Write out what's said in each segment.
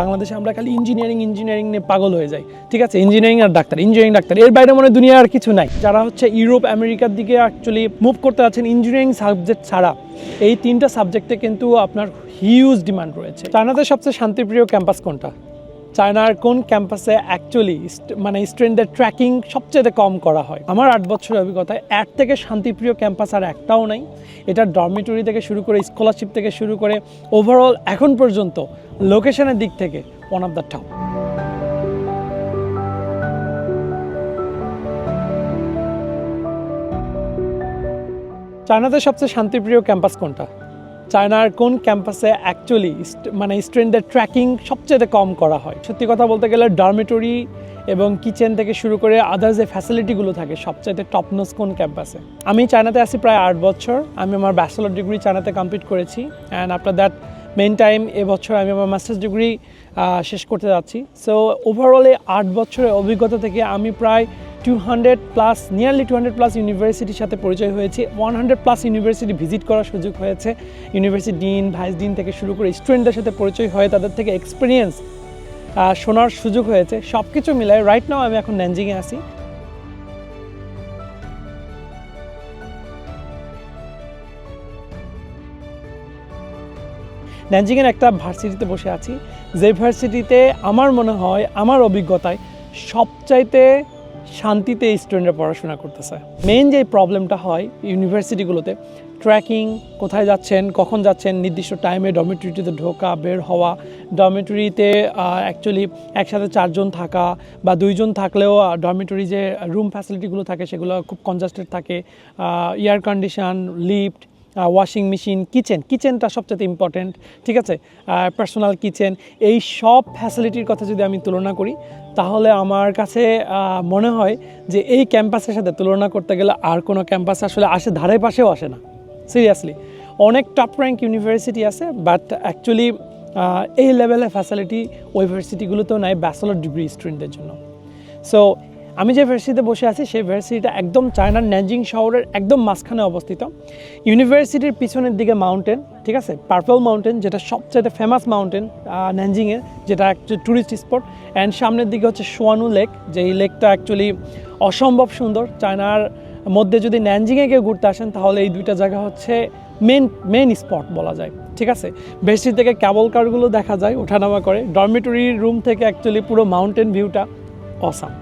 বাংলাদেশে আমরা খালি ইঞ্জিনিয়ারিং নিয়ে পাগল হয়ে যাই, ঠিক আছে? ইঞ্জিনিয়ারিং ডাক্তার, এর বাইরে মনে দুনিয়া আর কিছু নাই। যারা হচ্ছে ইউরোপ আমেরিকার দিকে অ্যাকচুয়ালি মুভ করতে আছেন ইঞ্জিনিয়ারিং সাবজেক্ট ছাড়া, এই তিনটা সাবজেক্টে কিন্তু আপনার হিউজ ডিমান্ড রয়েছে। চায়নাতে সবচেয়ে শান্তিপ্রিয় ক্যাম্পাস কোনটা? চায়নার কোন ক্যাম্পাসে অ্যাকচুয়ালি স্টুডেন্টদের ট্র্যাকিং সবচেয়ে কম করা হয়? আমার 8 বছরের অভিজ্ঞতায় এর থেকে শান্তিপ্রিয় ক্যাম্পাস আর একটাও নাই। এটা ডরমিটরি থেকে শুরু করে স্কলারশিপ থেকে শুরু করে ওভারঅল এখন পর্যন্ত লোকেশনের দিক থেকে ওয়ান অফ দ্য টপ। চায়নাতে সবচেয়ে শান্তিপ্রিয় ক্যাম্পাস কোনটা? চায়নার কোন ক্যাম্পাসে অ্যাকচুয়ালি স্টুডেন্টদের ট্র্যাকিং সবচেয়ে কম করা হয়? সত্যি কথা বলতে গেলে ডরমিটরি এবং কিচেন থেকে শুরু করে আদার্স যে ফ্যাসিলিটিগুলো থাকে সবচাইতে টপ নোজ কোন ক্যাম্পাসে? আমি চায়নাতে আছি প্রায় 8 বছর। আমি আমার ব্যাচেলর ডিগ্রি চায়নাতে কমপ্লিট করেছি and after that main time এবছর আমি আমার মাস্টার্স ডিগ্রি শেষ করতে যাচ্ছি। সো ওভারঅল 8 বছরের অভিজ্ঞতা থেকে আমি প্রায় 200+ ইউনিভার্সিটির সাথে পরিচয় হয়েছে। 100+ ইউনিভার্সিটি ভিজিট করার সুযোগ হয়েছে। ইউনিভার্সিটি ডিন, ভাইস ডিন থেকে শুরু করে স্টুডেন্টদের সাথে পরিচয় হয়ে তাদের থেকে এক্সপিরিয়েন্স শোনার সুযোগ হয়েছে। সব কিছু মিলায় রাইট নাও আমি এখন ন্যানজিংয়ে আছি। ন্যানজিংয়ের একটা ভার্সিটিতে বসে আছি, যে ভার্সিটিতে আমার মনে হয় আমার অভিজ্ঞতায় সবচাইতে শান্তিতে স্টুডেন্টরা পড়াশোনা করতেছে। মেইন যে প্রবলেমটা হয় ইউনিভার্সিটিগুলোতে, ট্র্যাকিং, কোথায় যাচ্ছেন, কখন যাচ্ছেন, নির্দিষ্ট টাইমে ডরমিটরিতে ঢোকা বের হওয়া, ডরমিটরিতে অ্যাকচুয়ালি একসাথে 4 জন থাকা বা 2 জন থাকলেও ডরমিটরি যে রুম ফ্যাসিলিটিগুলো থাকে সেগুলো খুব কনজাস্টেড থাকে, air condition, lift, washing machine, কিচেনটা সবচেয়ে ইম্পর্টেন্ট, ঠিক আছে? পার্সোনাল কিচেন, এই সব ফ্যাসিলিটির কথা যদি আমি তুলনা করি তাহলে আমার কাছে মনে হয় যে এই ক্যাম্পাসের সাথে তুলনা করতে গেলে আর কোনো ক্যাম্পাস আসলে ধারে পাশেও আসে না। সিরিয়াসলি অনেক টপ র্যাঙ্ক ইউনিভার্সিটি আছে, বাট অ্যাকচুয়ালি এই লেভেলের ফ্যাসিলিটি ওই ভার্সিটিগুলোতেও নাই ব্যাচেলর ডিগ্রি স্টুডেন্টদের জন্য। সো আমি যে ভার্সিটিতে বসে আছি সেই ভার্সিটিটা একদম চায়নার ন্যানজিং শহরের একদম মাঝখানে অবস্থিত। ইউনিভার্সিটির পিছনের দিকে মাউন্টেন, ঠিক আছে, পার্পল মাউন্টেন, যেটা সবচেয়ে ফেমাস মাউন্টেন ন্যানজিংয়ের, যেটা অ্যাকচুয়ালি ট্যুরিস্ট স্পট। অ্যান্ড সামনের দিকে হচ্ছে সোয়ানু লেক, যেই লেকটা অ্যাকচুয়ালি অসম্ভব সুন্দর। চায়নার মধ্যে যদি ন্যানজিংয়ে কেউ ঘুরতে আসেন তাহলে এই দুইটা জায়গা হচ্ছে মেন স্পট বলা যায়, ঠিক আছে? ভার্সিটি থেকে ক্যাবল কারগুলো দেখা যায় ওঠানামা করে। ডরমিটরি রুম থেকে অ্যাকচুয়ালি পুরো মাউন্টেন ভিউটা অসাম।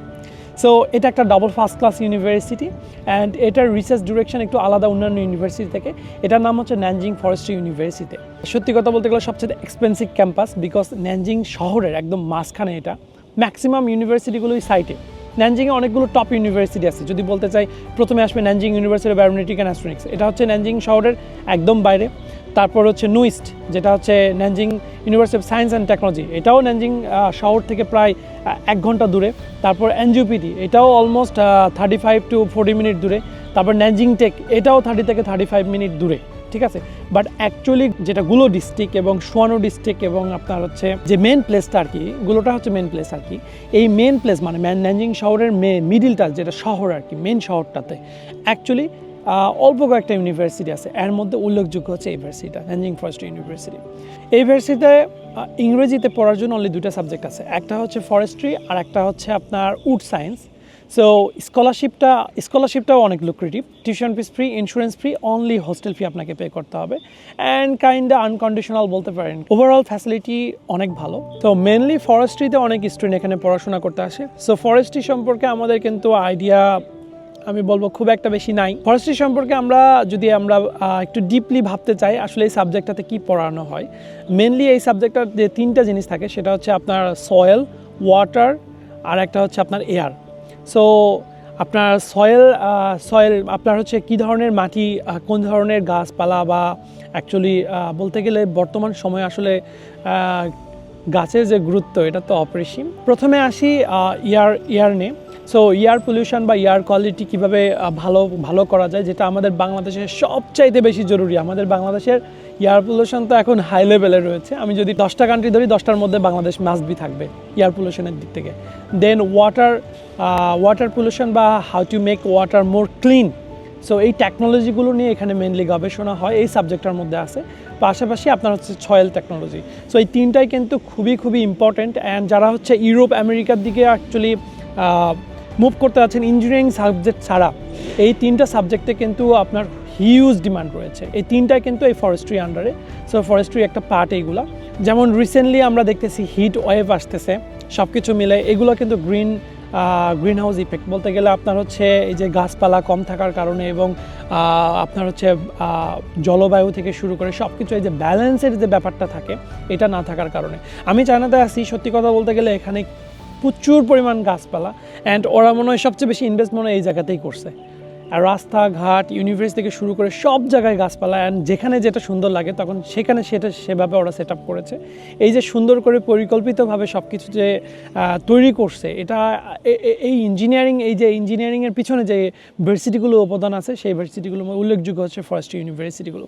সো এটা একটা double first class university and এটার রিসার্চ ডিরেকশন একটু আলাদা অন্যান্য ইউনিভার্সিটি থেকে। এটার নাম হচ্ছে ন্যানজিং ফরেস্ট্রি ইউনিভার্সিটি। সত্যি কথা বলতে গেলে সবচেয়ে এক্সপেন্সিভ ক্যাম্পাস, বিকজ ন্যানজিং শহরের একদম মাঝখানে এটা। ম্যাক্সিমাম ইউনিভার্সিটিগুলোই সাইটে। ন্যানজিংয়ে অনেকগুলো টপ ইউনিভার্সিটি আছে। যদি বলতে চাই, প্রথমে আসবে Nanjing University of Aeronautics and Astronautics, এটা হচ্ছে ন্যানজিং শহরের একদম বাইরে। তারপর হচ্ছে নুইস্ট, যেটা হচ্ছে Nanjing University of science and technology, এটাও ন্যানজিং শহর থেকে প্রায় 1 ঘন্টা দূরে। তারপর এনজিওপিটি, এটাও অলমোস্ট 35 to 40 মিনিট দূরে। তারপর ন্যানজিং টেক, এটাও 30 থেকে 35 মিনিট দূরে, ঠিক আছে? বাট অ্যাকচুয়ালি যেটা গুলো ডিস্ট্রিক্ট এবং সোয়ানো ডিস্ট্রিক্ট এবং আপনার হচ্ছে যে মেন প্লেসটা আর কি, গুলোটা হচ্ছে মেন প্লেস আর কি। এই মেন প্লেস মানে ন্যানজিং শহরের মিডিলটা যেটা শহর আর কি, মেন শহরটাতে অ্যাকচুয়ালি অল্প কয়েকটা ইউনিভার্সিটি আছে। এর মধ্যে উল্লেখযোগ্য হচ্ছে এই ভার্সিটিটা, ন্যানজিং ফরেস্ট্রি ইউনিভার্সিটি। এই ভার্সিটিতে ইংরেজিতে পড়ার জন্য অনলি 2টা সাবজেক্ট আছে, একটা হচ্ছে ফরেস্ট্রি আর একটা হচ্ছে আপনার উড সায়েন্স। সো স্কলারশিপটাও অনেক lucrative. Tuition fees free, insurance free, only hostel fee আপনাকে পে করতে হবে অ্যান্ড কাইন্ডা আনকন্ডিশনাল বলতে পারেন। ওভারঅল ফ্যাসিলিটি অনেক ভালো। তো মেনলি ফরেস্ট্রিতে অনেক স্টুডেন্ট এখানে পড়াশোনা করতে আসে। সো ফরেস্ট্রি সম্পর্কে আমাদের কিন্তু আইডিয়া আমি বলবো খুব একটা বেশি নাই। ফরেস্ট্রি সম্পর্কে আমরা একটু ডিপলি ভাবতে চাই আসলে এই সাবজেক্টটাতে কী পড়ানো হয়। মেনলি এই সাবজেক্টটার যে 3টা জিনিস থাকে সেটা হচ্ছে আপনার সয়েল, ওয়াটার আর একটা হচ্ছে আপনার এয়ার। সো আপনার সয়েল আপনার হচ্ছে কী ধরনের মাটি, কোন ধরনের গাছপালা বা অ্যাকচুয়ালি বলতে গেলে বর্তমান সময়ে আসলে গাছের যে গুরুত্ব এটা তো অপরিসীম। প্রথমে আসি এয়ার নিয়ে। সো এয়ার পলিউশন বা এয়ার কোয়ালিটি কীভাবে ভালো করা যায়, যেটা আমাদের বাংলাদেশের সবচাইতে বেশি জরুরি। আমাদের বাংলাদেশের এয়ার পলিউশন তো এখন হাই লেভেলে রয়েছে। আমি যদি 10টা কান্ট্রি ধরি 10টার মধ্যে বাংলাদেশ মাস্ট বি থাকবে এয়ার পলিউশনের দিক থেকে। দেন ওয়াটার পলিউশন বা how to make water more clean, so এই টেকনোলজিগুলো নিয়ে এখানে মেনলি গবেষণা হয়, এই সাবজেক্টটার মধ্যে আছে। পাশাপাশি আপনার হচ্ছে সয়েল টেকনোলজি। সো এই তিনটাই কিন্তু খুবই ইম্পর্ট্যান্ট। অ্যান্ড যারা হচ্ছে ইউরোপ আমেরিকার দিকে অ্যাকচুয়ালি মুভ করতে যাচ্ছেন ইঞ্জিনিয়ারিং সাবজেক্ট ছাড়া, এই তিনটা সাবজেক্টে কিন্তু আপনার হিউজ ডিমান্ড রয়েছে। এই তিনটাই কিন্তু এই ফরেস্ট্রি আন্ডারে। সো ফরেস্ট্রি একটা পার্ট এইগুলা। যেমন রিসেন্টলি আমরা দেখতেছি হিট ওয়েভ আসতেছে, সব কিছু মিলে এগুলো কিন্তু গ্রিন হাউস ইফেক্ট বলতে গেলে আপনার হচ্ছে এই যে গাছপালা কম থাকার কারণে এবং আপনার হচ্ছে জলবায়ু থেকে শুরু করে সব কিছু এই যে ব্যালেন্সের যে ব্যাপারটা থাকে এটা না থাকার কারণে। আমি চায়নাতে আছি, সত্যি কথা বলতে গেলে এখানে প্রচুর পরিমাণ গাছপালা, অ্যান্ড ওরা মনে হয় সবচেয়ে বেশি ইনভেস্ট মনে হয় এই জায়গাতেই করছে। আর রাস্তাঘাট ইউনিভার্সিটি থেকে শুরু করে সব জায়গায় গাছপালা, অ্যান্ড যেখানে যেটা সুন্দর লাগে তখন সেখানে সেভাবে ওরা সেট আপ করেছে। এই যে সুন্দর করে পরিকল্পিতভাবে সব কিছু যে তৈরি করছে, এটা এই ইঞ্জিনিয়ারিংয়ের পিছনে যে ভার্সিটিগুলো অবদান আছে, সেই ভার্সিটিগুলো উল্লেখযোগ্য হচ্ছে ফরেস্ট্রি ইউনিভার্সিটিগুলো।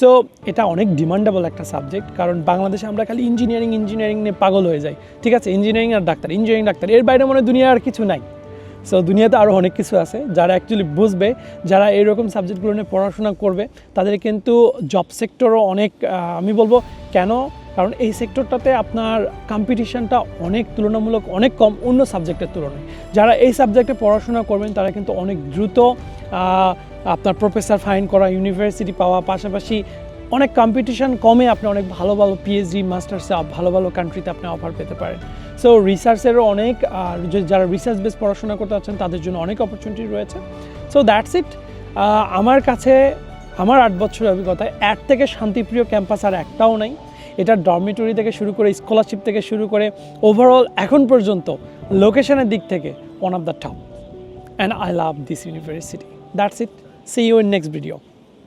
সো এটা অনেক ডিমান্ডেবল একটা সাবজেক্ট, কারণ বাংলাদেশে আমরা খালি ইঞ্জিনিয়ারিং নিয়ে পাগল হয়ে যাই। ঠিক আছে, ইঞ্জিনিয়ারিং ডাক্তার, এর বাইরে মনে হয় দুনিয়া আর কিছু নাই। সো দুনিয়াতে আরও অনেক কিছু আছে, যারা অ্যাকচুয়ালি বুঝবে, যারা এইরকম সাবজেক্টগুলো নিয়ে পড়াশোনা করবে, তাদের কিন্তু জব সেক্টরও অনেক, আমি বলবো কেন, কারণ এই সেক্টরটাতে আপনার কম্পিটিশনটা তুলনামূলক অনেক কম অন্য সাবজেক্টের তুলনায়। যারা এই সাবজেক্টে পড়াশোনা করবেন তারা কিন্তু অনেক দ্রুত আপনার প্রফেসর ফাইন করা, ইউনিভার্সিটি পাওয়া, পাশাপাশি অনেক কম্পিটিশন কমে আপনি অনেক ভালো পিএইচডি মাস্টার্সে ভালো কান্ট্রিতে আপনি অফার পেতে পারেন। সো রিসার্চেরও অনেক, যারা রিসার্চ বেস পড়াশোনা করতে চাচ্ছেন তাদের জন্য অনেক অপরচুনিটি রয়েছে। So that's it. আমার কাছে আমার 8 বছরের অভিজ্ঞতায় এর থেকে শান্তিপ্রিয় ক্যাম্পাস আর একটাও নাই। এটা ডরমিটরি থেকে শুরু করে স্কলারশিপ থেকে শুরু করে ওভারঅল এখন পর্যন্ত লোকেশনের দিক থেকে one of the top, and I love this university. That's it. See you in next video.